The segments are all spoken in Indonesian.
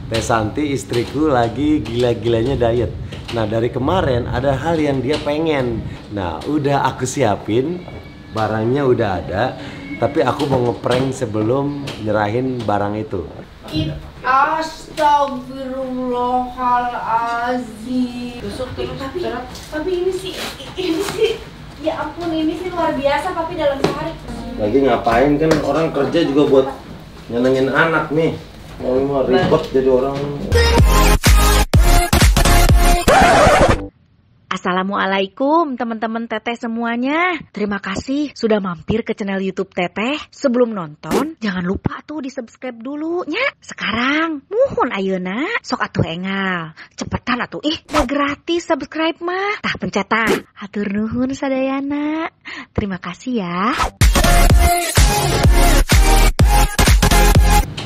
Teh Santi istriku lagi gila-gilanya diet. Nah dari kemarin ada hal yang dia pengen. Nah udah aku siapin, barangnya udah ada. Tapi aku mau ngeprank sebelum nyerahin barang itu. Astagfirullahalazim. Tapi ini sih ya ampun, ini sih luar biasa tapi dalam sehari. Lagi ngapain, kan orang kerja juga buat nyenengin anak nih. Mau ribet jadi orang. Assalamualaikum teman-teman Teteh semuanya. Terima kasih sudah mampir ke channel YouTube Teteh. Sebelum nonton, jangan lupa tuh di subscribe dulu nya. Sekarang, muhun ayeuna, sok atuh engal. Cepetan atuh, udah gratis subscribe mah. Tah pencet tah. Hatur nuhun sadayana. Terima kasih ya.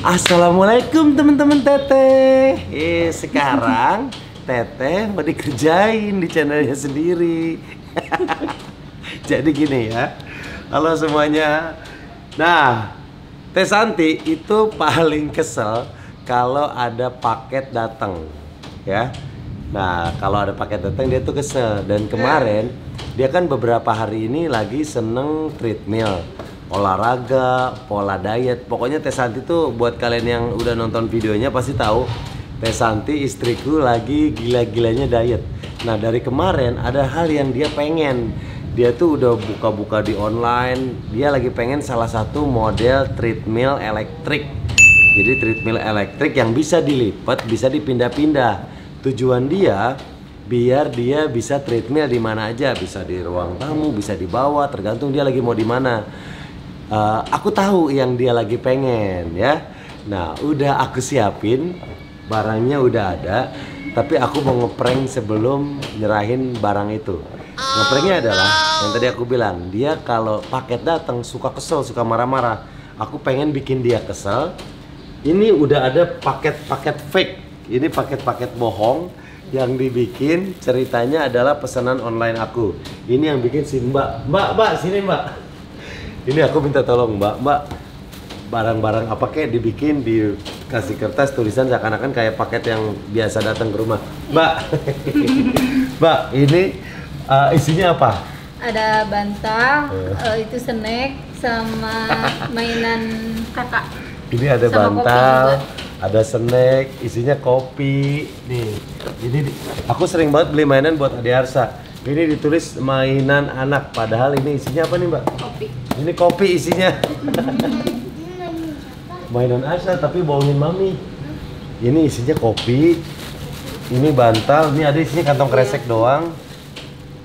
Assalamualaikum teman-teman Teteh. Sekarang Teteh mau dikerjain di channelnya sendiri. Jadi gini ya, halo semuanya. Nah, Teh Santi itu paling kesel kalau ada paket datang, ya. Nah, kalau ada paket datang dia tuh kesel. Dan kemarin dia kan beberapa hari ini lagi seneng treadmill, olahraga, pola diet. Pokoknya Teh Santi tuh buat kalian yang udah nonton videonya pasti tahu Teh Santi istriku lagi gila-gilanya diet. Nah dari kemarin ada hal yang dia pengen. Dia tuh udah buka-buka di online. Dia lagi pengen salah satu model treadmill elektrik. Jadi treadmill elektrik yang bisa dilipat, bisa dipindah-pindah. Tujuan dia biar dia bisa treadmill di mana aja. Bisa di ruang tamu, bisa di bawah, tergantung dia lagi mau di mana. Aku tahu yang dia lagi pengen ya. Nah udah aku siapin, barangnya udah ada, tapi aku mau ngeprank sebelum nyerahin barang itu. Ngepranknya adalah yang tadi aku bilang, dia kalau paket datang suka kesel, suka marah-marah. Aku pengen bikin dia kesel. Ini udah ada paket-paket fake, ini paket-paket bohong yang dibikin. Ceritanya adalah pesanan online aku. Ini yang bikin si Mbak sini Mbak. Ini aku minta tolong Mbak. Barang-barang apa kayak dibikin, dikasih kertas tulisan seakan-akan kayak paket yang biasa datang ke rumah. Mbak, Mbak, ini isinya apa? Ada bantal, itu snack sama mainan kakak. Ini ada sama bantal, ada snack, isinya kopi. Nih, ini aku sering banget beli mainan buat Adi Arsa. Ini ditulis mainan anak, padahal ini isinya apa nih Mbak? Kopi. Ini kopi isinya. Mainan Asya tapi bohongin mami. Ini isinya kopi. Ini bantal. Ini ada isinya kantong kresek doang.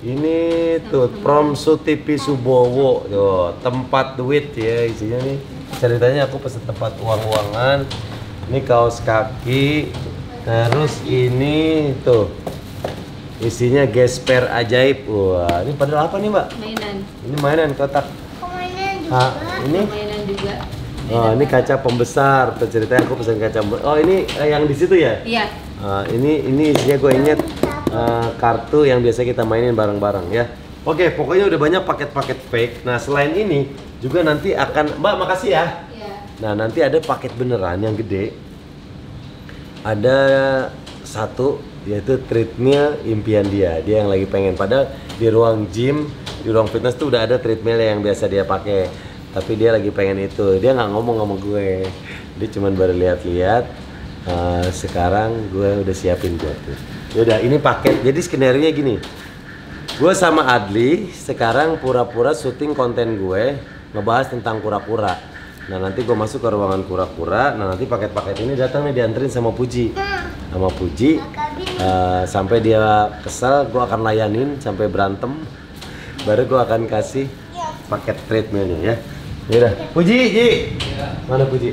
Ini tuh from Sutipi Subowo. Tuh, tempat duit ya isinya nih. Ceritanya aku pesen tempat uang-uangan. Ini kaos kaki. Terus ini tuh isinya gesper ajaib. Wah, ini padahal apa nih Mbak? Mainan. Ini mainan kotak. Ini Mainan juga. Oh, ini kaca pembesar. Ceritanya aku pesan kaca. Oh, ini yang di situ ya? Iya. Ini isinya gue inget kartu yang biasa kita mainin bareng-bareng ya. Oke, pokoknya udah banyak paket-paket fake. Nah, selain ini juga nanti akan Mbak, makasih ya. Iya. Nah, nanti ada paket beneran yang gede. Ada satu yaitu treadmill impian dia. Dia yang lagi pengen. Padahal di ruang gym, di ruang fitness tuh udah ada treadmill yang biasa dia pakai. Tapi dia lagi pengen itu. Dia nggak ngomong sama gue. Dia cuma baru lihat-lihat. Sekarang gue udah siapin buat tuh. Yaudah, ini paket. Jadi skenario-nya gini. Gue sama Adli sekarang pura-pura syuting konten gue ngebahas tentang kura-kura. Nah nanti gue masuk ke ruangan kura-kura. Nah nanti paket-paket ini datang nih dianterin sama Puji. Sama Puji. Sampai dia kesal, gue akan layanin sampai berantem. Baru gue akan kasih paket treadmillnya ya. Yaudah, Puji, Ji. Mana Puji?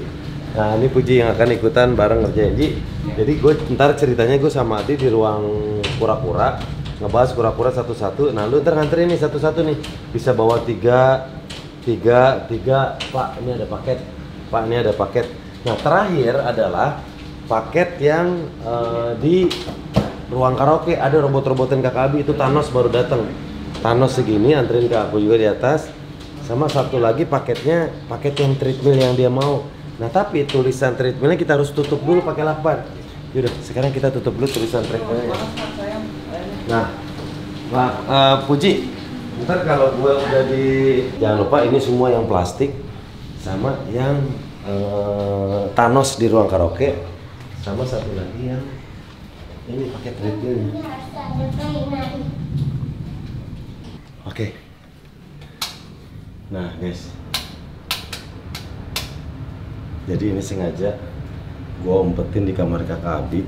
Nah ini Puji yang akan ikutan bareng ngerjain Ji. Jadi gue ntar ceritanya gue sama Adi di ruang kura-kura ngebahas kura-kura satu-satu. Nah lu ntar nganterin nih satu-satu nih. Bisa bawa tiga. Pak ini ada paket. Pak ini ada paket. Nah terakhir adalah paket yang di ruang karaoke. Ada robot-robotan kakak Abi. Itu Thanos baru datang. Thanos segini anterin ke aku juga di atas. Sama satu lagi paketnya, paket yang treadmill yang dia mau. Nah tapi tulisan treadmillnya kita harus tutup dulu pakai lakban. Yaudah, sekarang kita tutup dulu tulisan tracknya ya. Nah, Pak Puji, ntar kalau gue udah di, jangan lupa ini semua yang plastik sama yang Thanos di ruang karaoke, sama satu lagi yang ini pakai treadmill. Oke. Nah guys, jadi ini sengaja gue umpetin di kamar kakak Abi.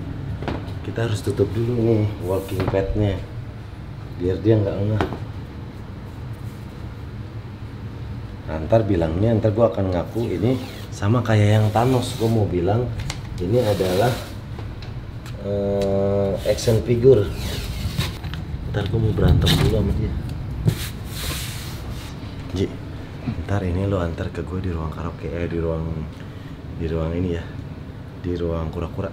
Kita harus tutup dulu nih walking padnya biar dia nggak ngeh. Ntar bilangnya, ntar gue akan ngaku ini sama kayak yang Thanos. Gue mau bilang ini adalah action figure. Ntar gue mau berantem dulu sama dia. Ji, ntar ini lo antar ke gue di ruang karaoke, di ruang ini ya, di ruang kura-kura.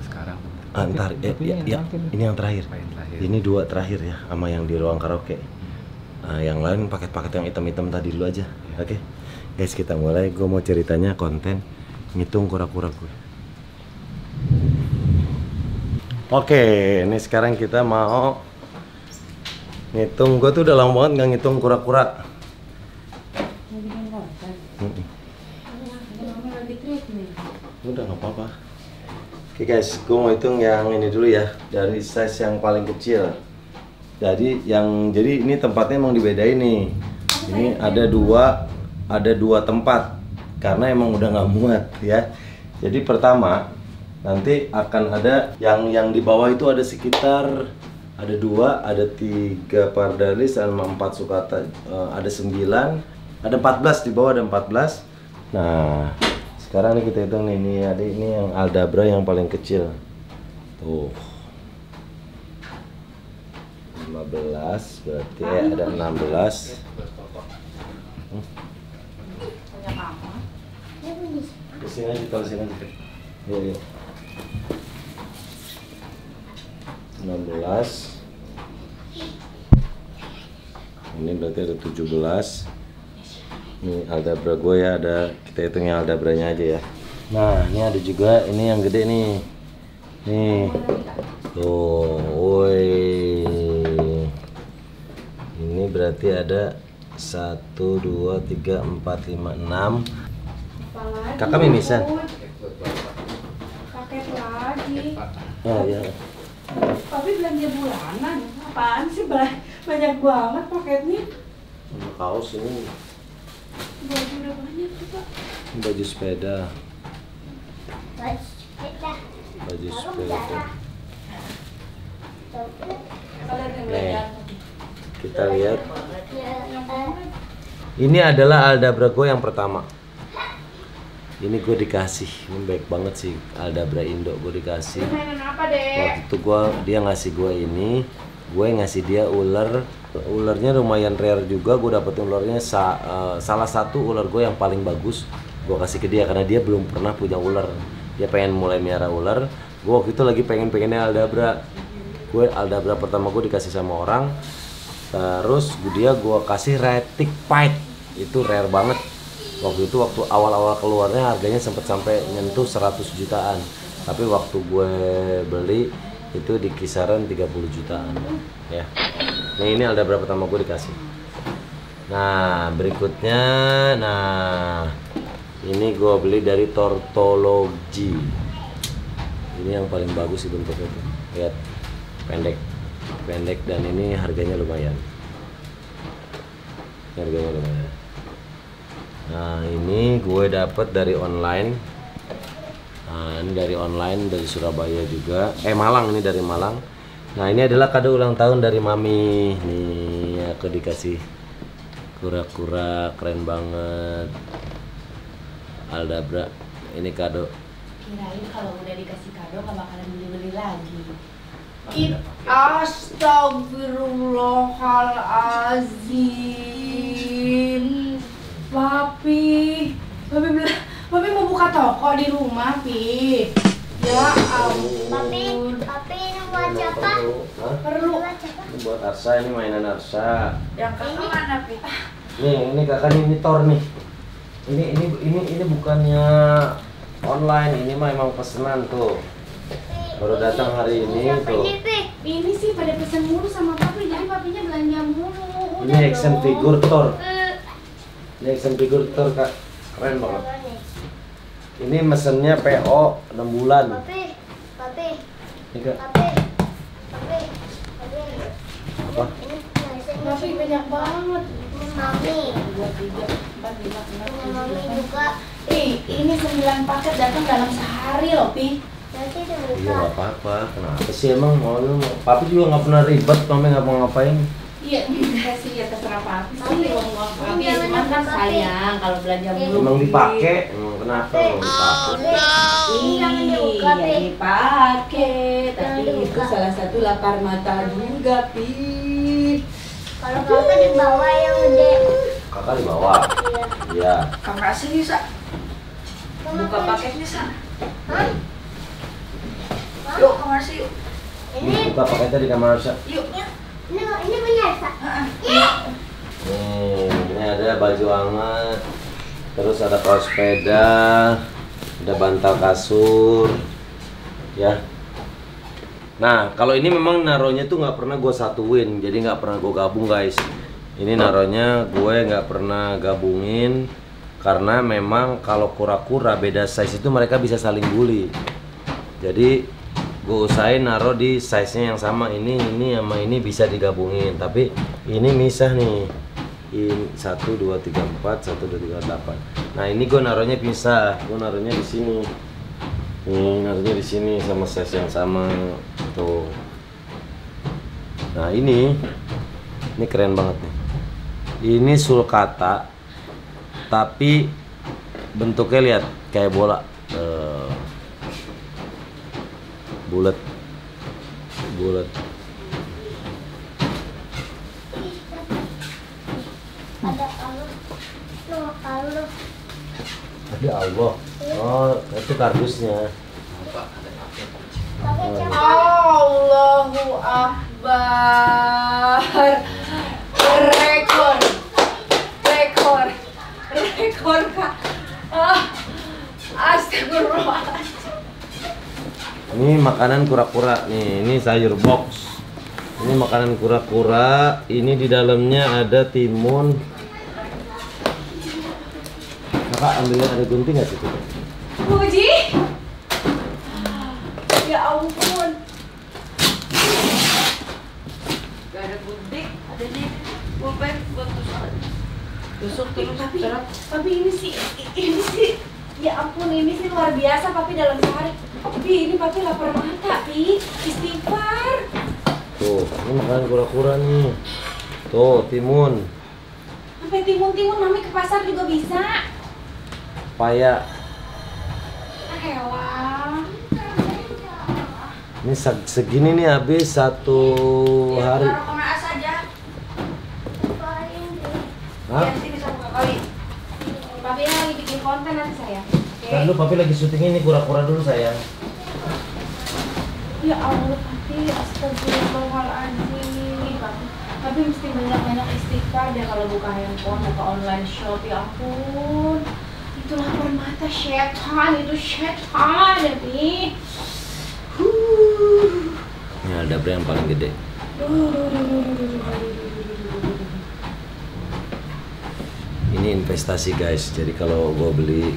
Sekarang. Ntar ya, ini yang terakhir. Ini 2 terakhir ya, sama yang di ruang karaoke. Yang lain paket-paket yang hitam-hitam tadi dulu aja. Oke, guys, kita mulai. Gue mau ceritanya konten ngitung kura-kura gue. Oke, ini sekarang kita mau ngitung. Gue tuh udah lama banget nggak ngitung kura-kura. Udah nggak apa-apa. Oke guys, gue mau hitung yang ini dulu ya, dari size yang paling kecil. Jadi ini tempatnya emang dibedain nih. Ini ada dua tempat karena emang udah nggak muat ya. Jadi pertama nanti akan ada yang di bawah itu ada sekitar ada 2, ada 3 pardalis, ada 4 sukata, ada 9, ada 14 di bawah, ada 14. Nah, sekarang nih kita hitung nih, ini yang Aldabra yang paling kecil. Tuh. 15 berarti ada 16. Kesini aja, kalau sini aja. Iya. 16. Ini berarti ada 17. Ini Aldabra gue ya, kita hitung yang Aldabranya aja ya. Nah, ini ada juga ini yang gede nih. Nih. Tuh, woi. Ini berarti ada 1 2 3 4 5 6. Kakak mimisan. Paket lagi. Ya. Tapi belanja bulanan. Apaan sih banyak banget paketnya? Kaos ini. Baju udah banyak tuh, Pak. Baju sepeda. Nih, kita lihat. Ini adalah Aldabra gue yang pertama. Ini gue dikasih, ini baik banget sih, Aldabra Indo gue dikasih. Mainan apa, Dek? Waktu itu dia ngasih gue ini, gue ngasih dia ular. Ularnya lumayan rare juga, gue dapetin ularnya salah satu ular gue yang paling bagus. Gue kasih ke dia karena dia belum pernah punya ular. Dia pengen mulai miara ular. Gue waktu itu lagi pengennya Aldabra. Aldabra pertama gue dikasih sama orang. Terus gue kasih Retic Pied. Itu rare banget. Waktu awal-awal keluarnya harganya sempat sampai nyentuh 100 jutaan. Tapi waktu gue beli itu di kisaran 30 jutaan ya. Nah, ini Aldabra pertama gue dikasih. Nah, berikutnya, ini gue beli dari Tortology. Ini yang paling bagus sih bentuknya tuh. Lihat, pendek dan ini harganya lumayan. Nah, ini gue dapet dari online. Nah, ini dari online dari Surabaya juga. Malang, ini dari Malang. Nah, ini adalah kado ulang tahun dari Mami. Nih, aku dikasih kura-kura keren banget. Aldabra, ini kado. Kirain kalau udah dikasih kado gak bakalan beli-beli lagi. Astagfirullahalazim. Papi mau buka toko di rumah, Pi. Ya ampun. Papi ini buat siapa? Perlu. Ini buat Arsa, ini mainan Arsa. Yang kakak mana, Pi? Ini kakak ini Thor nih. Ini bukannya online, ini mah emang pesenan tuh. Baru datang hari ini tuh. Ini sih pada pesen mulu sama papi, jadi papinya belanja mulu. Ini action figure Thor. Ini action figure Thor, Kak. Keren banget. Ini mesennya PO 6 bulan. Papi. Ini, Kak. Papi. Apa? Ini Papi banyak banget. Mami. 2, 3, 4, 5, 6, 7, Mami 8. juga. Ini 9 paket datang dalam sehari loh, Pi. Nanti udah Iya buka. nggak apa-apa. Kenapa sih emang mau lu? Papi juga nggak pernah ribet, Mami nggak mau ngapain. Iya, enggak sih, ya terserah papi sih. Uang papi Jangan cuman kan papi. sayang kalau belanja mulu. Emang dipakai? Kenapa emang dipakai? Ini jangan dibuka, Pi. Iya, dipakai. Tapi Jangan itu dibuka. salah satu lapar mata juga, Pi. Kalau kakak di bawah yang gede. Kakak di bawah. Iya. Kakak sini, Sa. Buka paketnya, Sa. Hah? Yuk, kamar sih, yuk. Ini Buka paketnya di kamar Arsa. Yuk. ini punya Sa. Ini ada baju hangat, terus ada kaos sepeda, ada bantal kasur, ya. Nah, kalau ini memang naruhnya tuh nggak pernah gue satuin, jadi nggak pernah gue gabung guys. Ini naruhnya gue nggak pernah gabungin karena memang kalau kura-kura beda size itu mereka bisa saling bully. Jadi gue usahain naruh di size-nya yang sama. Ini sama ini bisa digabungin, tapi ini misah nih. Ini 1 2 3 4 1 2 3 8. Nah, ini gue naruhnya pisah. Gue naruhnya di sini. Nih, naruhnya di sini sama size yang sama tuh. Nah, ini keren banget nih. Ini sulcata tapi bentuknya lihat kayak bola. Bulat. Ada Allah. Loh, Allah. Ada Allah. Oh, itu kardusnya. Pakai cap. Allahu Akbar. Rekor Kak. Astagfirullahaladzim. Ini makanan kura-kura nih, ini sayur box. Ini makanan kura-kura, ini di dalamnya ada timun. Kakak ambilnya ada gunting nggak situ? Puji. Ya ampun. Gak ada gunting, adanya pulpen buat tusuk terus. Tapi ini sih, ya ampun, ini sih luar biasa papi dalam sehari. Tapi ini papi lapar mata, Pi. Istighfar. Tuh, ini makanan kura-kura nih. Tuh, timun, Sampai timun-timun mami ke pasar juga bisa. paya. Elah. Ini segini nih habis satu hari. Taruh kemana saja. Hah? Biar sih bisa buka kali. Papi lagi bikin konten nanti saya. Oke. Kan lu papi lagi syuting ini kura-kura dulu sayang. Ya Allah, Papi, astagfirullahaladzim. Papi mesti banyak-banyak istighfar deh kalau buka handphone, buka online shop, ya ampun. Itu lapar mata setan, itu setan ya, Pi. Ini ada yang paling gede. Ini investasi guys, jadi kalau gue beli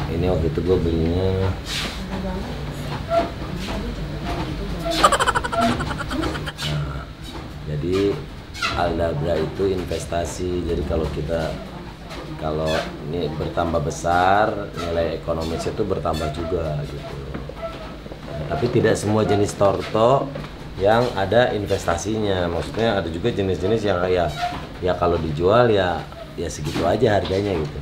ini waktu itu gue belinya jadi Aldabra itu investasi. Jadi kalau ini bertambah besar nilai ekonomisnya itu bertambah juga gitu. Nah, tapi tidak semua jenis torto yang ada investasinya. Maksudnya ada juga jenis-jenis yang kayak ya kalau dijual ya segitu aja harganya gitu.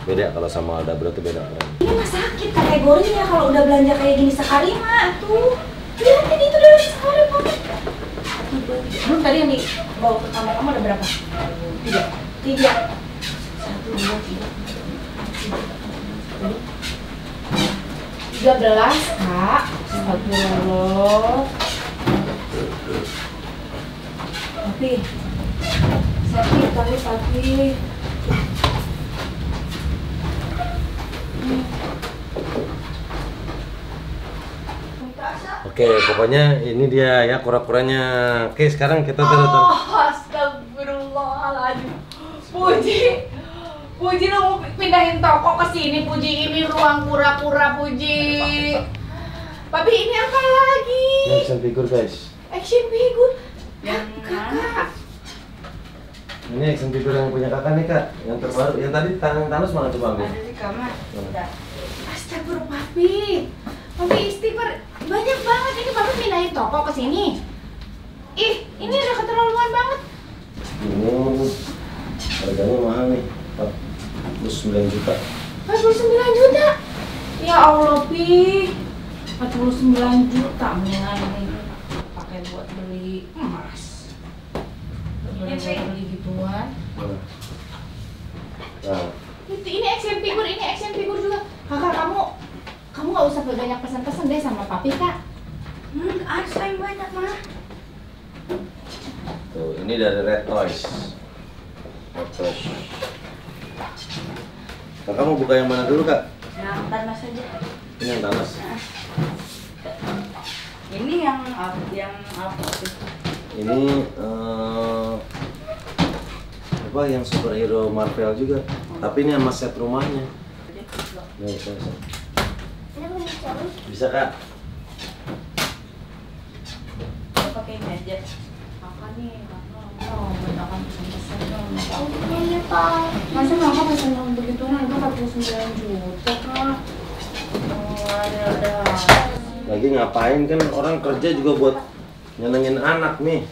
Beda kalau sama Aldabra itu beda. Ini mah sakit kategorinya kalau udah belanja kayak gini sekali mah tuh. Lihatin itu dari sekali Papi. Belum tadi yang dibawa ke kamar kamu ada berapa? 3. 1, 2, 3. 13 Kak. Astagfirullah. Papi. Sakit kali Papi. Minta Oke, pokoknya ini dia ya kura-kuranya. Oke, sekarang kita taruh. Astagfirullahaladzim. Puji lu mau pindahin toko ke sini, Puji. Ini ruang kura-kura, Puji. Papi, ini apa lagi? Action figure, guys. Action figure. Kakak. Ini action figure yang punya kakak nih, Kak. Yang terbaru, yang tadi tangan Thanos mana coba ambil? Ada di kamar. Astagfirullah, Papi. Papi istighfar. Banyak banget ini, Papi pindahin toko ke sini. Ih, ini udah keterlaluan banget. Ini harganya mahal nih, 49 juta. 49 juta? Ya Allah, Pi. 49 juta mendingan ini pakai buat beli emas. Beli gituan. Nah, Ini action figure juga. Kakak, kamu nggak usah banyak pesan-pesan deh sama Papi, Kak. Ada yang banyak mah. tuh ini dari Red Toys. Kakak mau buka yang mana dulu, Kak? Yang Thanos saja. Ini yang Thanos. Ini yang apa sih? Ini apa yang superhero Marvel juga. Tapi ini sama set rumahnya. Nih, bisa, Kak? Pakai ini aja. Kakak nih, banyak pesan-pesan dong. Masa kakak pesan begituan harga 49 juta, Kak? Ada. Lagi ngapain kan orang kerja juga buat nyenengin anak nih.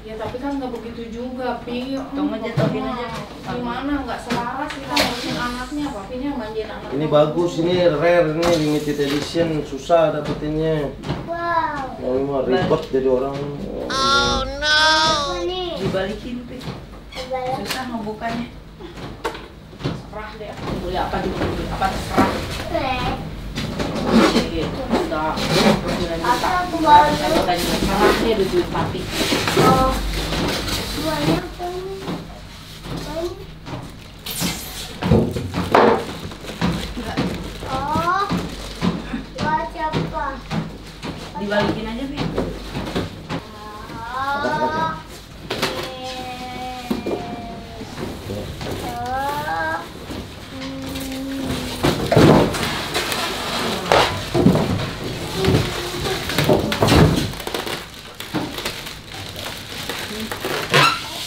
Ya tapi kan nggak begitu juga, Pi. Jatuhin aja. Gimana nggak selaras kita ngurusin anaknya, Papinya manjain anak. Ini bagus, ini rare, ini limited edition, susah dapetinnya. Wow. Yang ini mah ribet jadi orang. Oh no. Dibalikin, Pi. Susah ngebukanya. Serah deh, aku beli apa juga beli apa terserah. Gitu, udah 49 juta. Aku baru. Saya tadi serah deh duit Papi. Oh. Banyak kan. Oh. Buat siapa? Dibalikin aja, Pi. Oh.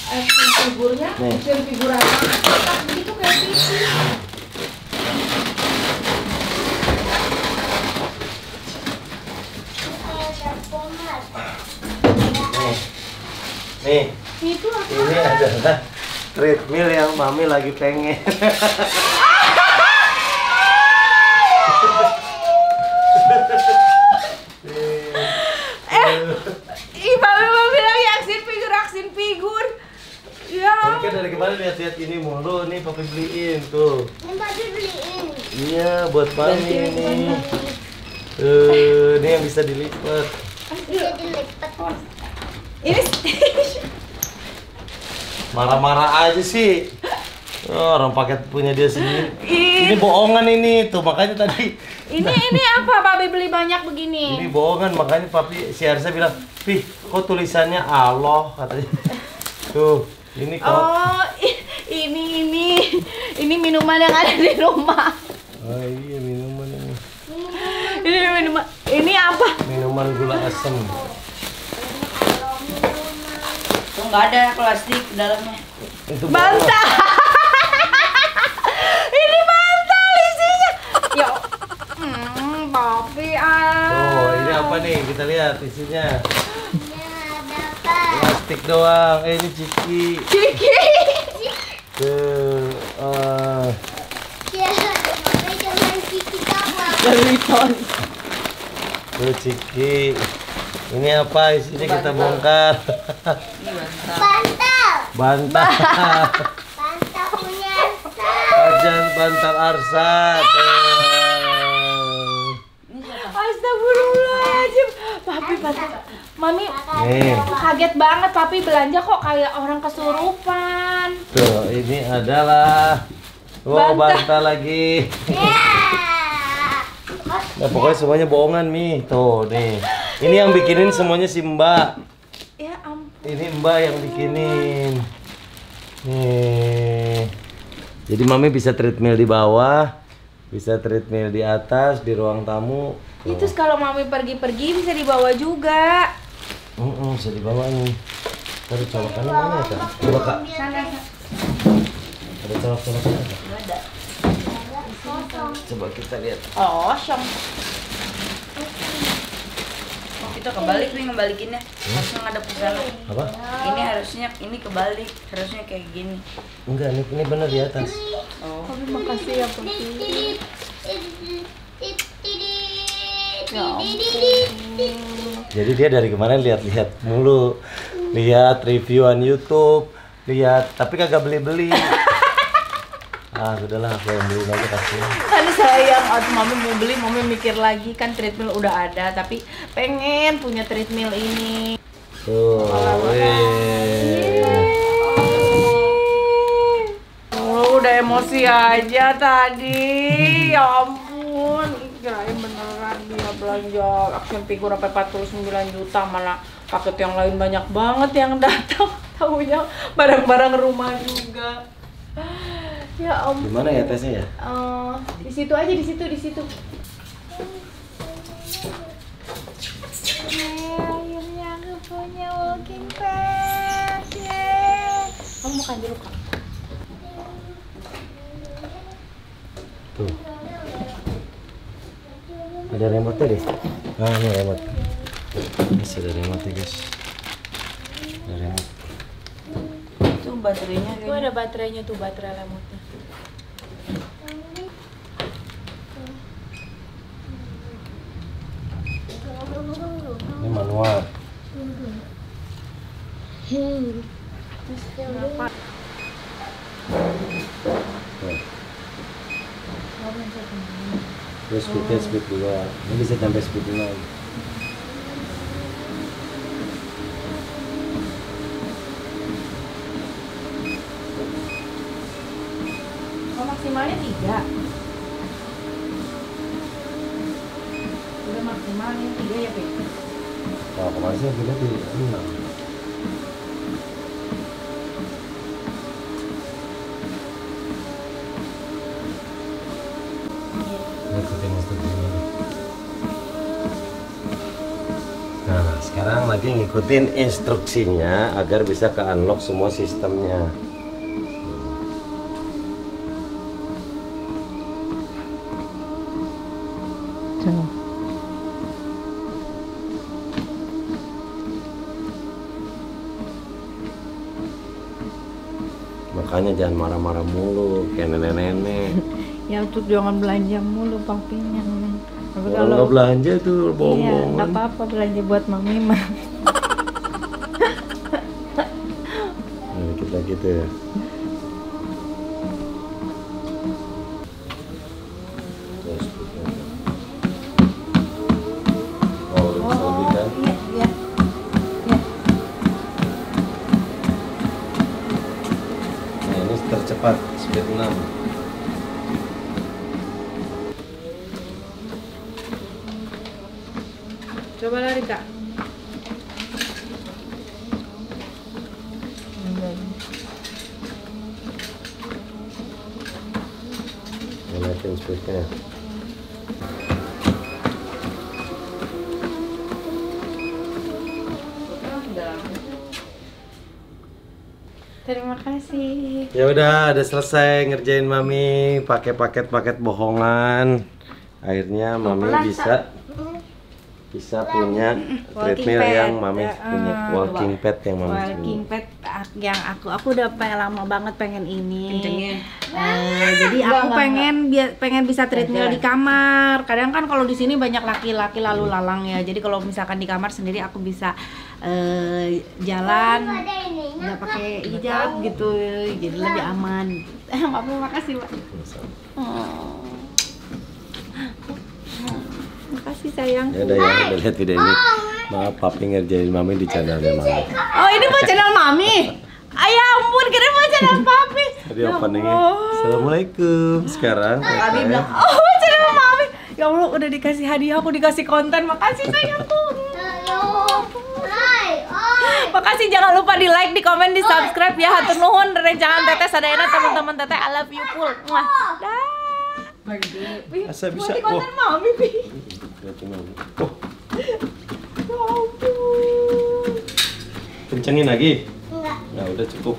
Action figurnya, Nih. action figur apa? Itu kayak TV. Nih, Itu apa? ini adalah treadmill yang Mami lagi pengen. Ih, Papi lagi action figur. Ya. Oke, dari kemarin lihat-lihat ini mulu, nih Papi beliin tuh. Ini Papi beliin. Iya, buat Mami nih. Ini yang bisa dilipat. Bisa dilipat. Ini Marah-marah aja sih. Oh, orang paket punya dia sendiri. Ini bohongan ini tuh, makanya tadi. ini apa Papi beli banyak begini? Ini bohongan, makanya Papi si Arsa bilang, "Pih, kok tulisannya Allah?" katanya. Tuh, ini kok. Oh, ini minuman yang ada di rumah. Oh iya, minuman ini. Ini minuman. Ini apa? Minuman gula asam. Tuh nggak ada plastik dalamnya. Itu Bantal. Ini bantal isinya. Ya, Papi Oh, ini apa nih? Kita lihat isinya. Ini ada apa? Plastik doang. Ini ciki. Ciki. Tuh, Ya, Papi jangan ciki kamu. Deliton. tuh ciki. Ini apa? Isinya kita bongkar. Bantal. Bantal. Bantal punya Ajan bantal Arsa. Astagfirullahaladzim. Papi. Mami Nih. kaget banget Papi belanja kok kayak orang kesurupan. Tuh, ini adalah bantal lagi. Ya. Nah, pokoknya semuanya bohongan, Mi. Tuh, nih. Ini yang bikinin semuanya si Mbak. Ya ampun. Ini Mbak yang bikinin. Nih. Jadi Mami bisa treadmill di bawah, bisa treadmill di atas, di ruang tamu. Itu kalau Mami pergi-pergi bisa dibawa juga. Bisa dibawa nih. Taruh colokannya mana ya, Kak? Coba, Kak. Sana. Ada colok-colokannya, Kak? Ada. Coba kita lihat. Oh, syong. Oh, kita kebalik nih ngembalikinnya. Harusnya ngadep ke sana. Apa? Ini harusnya ini kebalik, harusnya kayak gini. Enggak, ini benar di atas. Oh. Tapi makasih ya, Papi. Ya ampun. Jadi dia dari kemarin lihat-lihat mulu. Lihat reviewan YouTube, lihat, tapi kagak beli-beli. Sudahlah, aku yang beli aja kasih. Kan sayang, waktu Mami mau beli, Mami mikir lagi kan treadmill udah ada, tapi pengen punya treadmill ini. Tuh, Udah emosi aja tadi. Ya ampun, kirain beneran dia belanja action figure sampai 49 juta, mana paket yang lain banyak banget yang datang. Taunya barang-barang rumah juga. Ya ampun. Gimana ya tesnya ya? Di situ aja, di situ. Akhirnya aku punya walking pad. Kamu makan jeruk, Kak? Tuh. Ada remote deh. Ini remote. Masih ada remote guys. Ada remote. Itu baterainya. Itu ada baterainya tuh, baterai remote-nya. Ini manual. Kenapa? Terus speed juga. Ini bisa sampai speed 5. Oh, maksimalnya 3. Udah maksimalnya 3 ya, Pe? Kalau kemarin sih kita di 6. Ikutin instruksinya. Nah, sekarang lagi ngikutin instruksinya agar bisa ke unlock semua sistemnya. Makanya jangan marah-marah mulu kayak nenek-nenek. Ya tuh jangan belanja mulu papinya. Tapi Kalau nggak belanja tuh iya, bohong-bohongan. nggak apa-apa belanja buat Mami mah. Nah, dikit lagi tuh ya. Oh, bisa lebih kan? Iya. Nah, ini tercepat speed 6. Coba lari, Kak. Naikin speednya. Terima kasih. Ya udah selesai ngerjain Mami pakai paket-paket bohongan. Akhirnya Mami bisa punya treadmill pad. yang Mami punya, walking pad yang Mami punya. Walking pad yang aku udah lama banget pengen ini. Jadi aku pengen bisa treadmill di kamar. Kadang kan kalau di sini banyak laki-laki lalu lalang ya. Jadi kalau misalkan di kamar sendiri aku bisa jalan nggak pakai hijab gitu, jadi lebih aman. Makasih, Pak. Makasih sayang. Ya udah lihat video ini. Maaf Papi ngerjain Mami di channelnya Mami. Oh, ini mau channel Mami? Ya ampun, kira mau channel Papi. Tadi openingnya. Assalamualaikum. Sekarang Papi bilang, oh channel Mami. Ya Allah, udah dikasih hadiah, aku dikasih konten. Makasih sayangku. kasih, jangan lupa di like, di komen, di subscribe ya. Hatur nuhun, rerencangan teteh sadayana teman-teman teteh. I love you full. Muah. Dah. Asa bisa. Mau di konten mami, Pi. Oh. Kencengin lagi. Enggak. Nah, udah cukup.